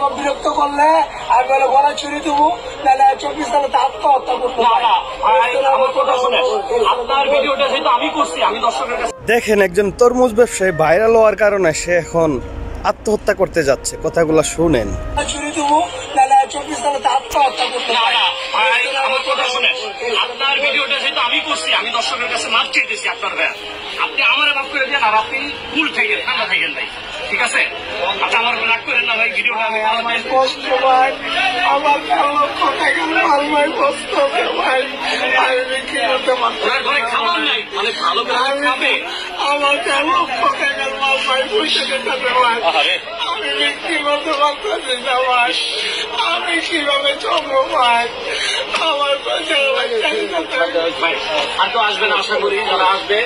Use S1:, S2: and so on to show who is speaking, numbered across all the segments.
S1: এরকম বিরক্ত করলে আমি বলে গলা ছুরি দেবো, তাহলে 24 সালে আত্মহত্যা করতে।
S2: আপনার ভিডিওটা যেহেতু আমি করছি, আমি দর্শকের কাছে।
S3: দেখেন, একজন তরমুজ ব্যবসায়ী ভাইরাল হওয়ার কারণে সে এখন আত্মহত্যা করতে যাচ্ছে। কথাগুলো শুনেন।
S1: ছুরি দেবো, তাহলে 24 সালে আত্মহত্যা করতে।
S2: আমার কথা শুনেন, আপনার ভিডিওটা যেহেতু আমি করছি, আমি দর্শকের কাছে মাপ চাইতেছি আপনার ভাই। আপনি আমার মাফ করে দেন, আর আপনি ভুল থাকেন, ঠান্ডা থাকেন ভাই, ঠিক আছে? আপনি আমার রাগ করেন না ভাই, ভিডিওটা আমি
S1: কষ্ট ভাই, আমার লক্ষ টাকা মাল ভাই, কষ্ট ভাই, আমি বিক্রি করতে পারছি না।
S2: ঘরে খাবার নাই, মানে ভালো করে খাবে।
S1: আমার 4 লক্ষ টাকার মাল ভাই, পয়সা দিতে ভাই, আমি বিক্রি করতে পারতেছি না ভাই। আমি কিভাবে চলবো ভাই? আমার পয়সা
S2: ভাই আর তো আসবে না, আশা করি। যারা আসবে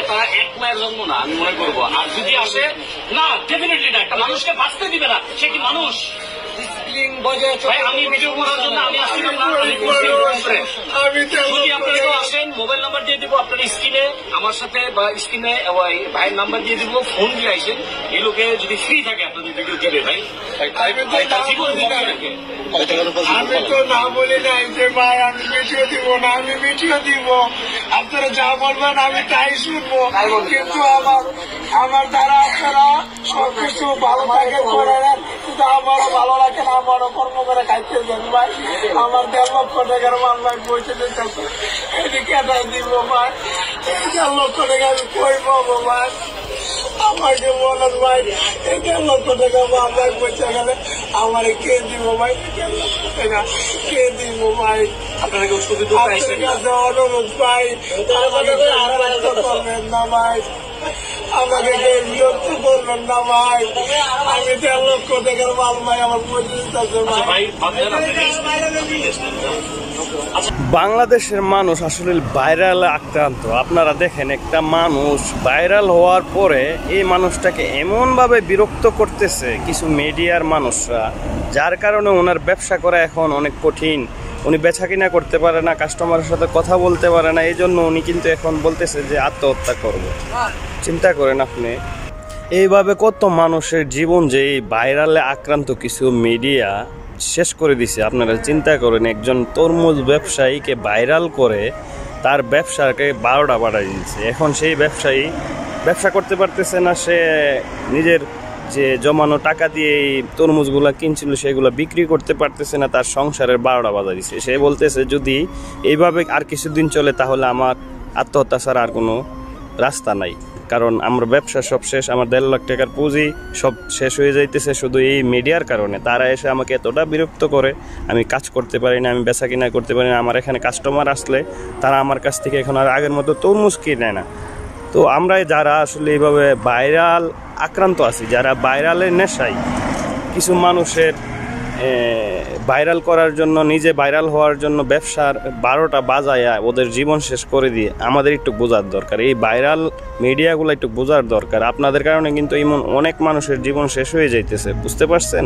S2: তারা এক মায়ের জন্ম না, আমি মনে করবো। আর যদি আসে না, ডেফিনেটলি না, একটা মানুষকে বাঁচতে দিবে না, সে কি মানুষ? ভাই আমি ভিডিও করার জন্য আমি আসছিলাম না। যদি আপনারা কেউ আসেন, মোবাইল নাম্বার দিয়ে দিব আপনার স্ক্রিনে, আমার সাথে বা স্ক্রিনে ভাইয়ের নাম্বার দিয়ে দিব, ফোন দিয়ে আসেন। এই লোকে যদি ফ্রি থাকে আপনাদের ভিডিও দিবে ভাই।
S1: আমি তো না বলি নাই যে ভাই আমি ভিডিও দিব না, আমি ভিডিও দিব। আপনারা যা বলবেন আমি তাই শুনবো, কিন্তু আমার দ্বারা আপনারা সবকিছু ভালো থাকে করে নেন, কিন্তু আমারও ভালো রাখেন, আমারও কর্ম করে খাইতে দেন ভাই। আমার 1.5 লক্ষ টাকার মাল ভাই পয়সা দিতে, এদিকে দিব ভাই। 1.5 লক্ষ টাকা আমি কই পাবো ভাই? আমাকে বলেন ভাই, 1.5 লক্ষ টাকা মাল ভাই পয়সা গেলে আমার কে দিব ভাই? 1.5 লক্ষ টাকা কে দিব ভাই?
S2: আপনারা কেউ ছবি তো পাইছেন না।
S1: অনুরোধ ভাই, আমাকে বিরক্ত করবেন না ভাই, আমাকে বিরক্ত করবেন না ভাই। আমি 1.5 লক্ষ টাকার মাল ভাই আমার পয়সা দিতেছে ভাই।
S3: বাংলাদেশের মানুষ আসলে ভাইরালে আক্রান্ত। আপনারা দেখেন, একটা মানুষ ভাইরাল হওয়ার পরে এই মানুষটাকে এমনভাবে বিরক্ত করতেছে কিছু মিডিয়ার মানুষরা, যার কারণে ওনার ব্যবসা করা এখন অনেক কঠিন। উনি বেচা কিনা করতে পারে না, কাস্টমারের সাথে কথা বলতে পারে না। এই জন্য উনি কিন্তু এখন বলতেছে যে আত্মহত্যা করবে। চিন্তা করেন আপনি, এইভাবে কত মানুষের জীবন যে এই ভাইরালে আক্রান্ত কিছু মিডিয়া শেষ করে দিছে। আপনারা চিন্তা করেন, একজন তরমুজ ব্যবসায়ীকে ভাইরাল করে তার ব্যবসাকে 12টা বাড়াই দিচ্ছে। এখন সেই ব্যবসায়ী ব্যবসা করতে পারতেছে না, সে নিজের যে জমানো টাকা দিয়ে এই তরমুজগুলা কিনছিল সেগুলো বিক্রি করতে পারতেছে না, তার সংসারের 12টা বাজা দিচ্ছে। সে বলতেছে যদি এইভাবে আর কিছুদিন চলে তাহলে আমার আত্মহত্যা ছাড়া আর কোনো রাস্তা নাই, কারণ আমার ব্যবসা সব শেষ, আমার 1.5 লাখ টাকার পুঁজি সব শেষ হয়ে যাইতেছে শুধু এই মিডিয়ার কারণে। তারা এসে আমাকে এতটা বিরক্ত করে, আমি কাজ করতে পারি না, আমি বেচা কিনা করতে পারি না। আমার এখানে কাস্টমার আসলে তারা আমার কাছ থেকে এখন আর আগের মতো তরমুজ কিনে না। তো আমরা যারা আসলে এইভাবে ভাইরাল আক্রান্ত আছি, যারা ভাইরালের নেশায়, কিছু মানুষের ভাইরাল করার জন্য, নিজে ভাইরাল হওয়ার জন্য ব্যবসার 12টা বাজায়া ওদের জীবন শেষ করে দিয়ে আমাদের একটু বোঝার দরকার। এই ভাইরাল মিডিয়াগুলো একটু বোঝার দরকার। আপনাদের কারণে কিন্তু এমন অনেক মানুষের জীবন শেষ হয়ে যাইতেছে, বুঝতে পারছেন?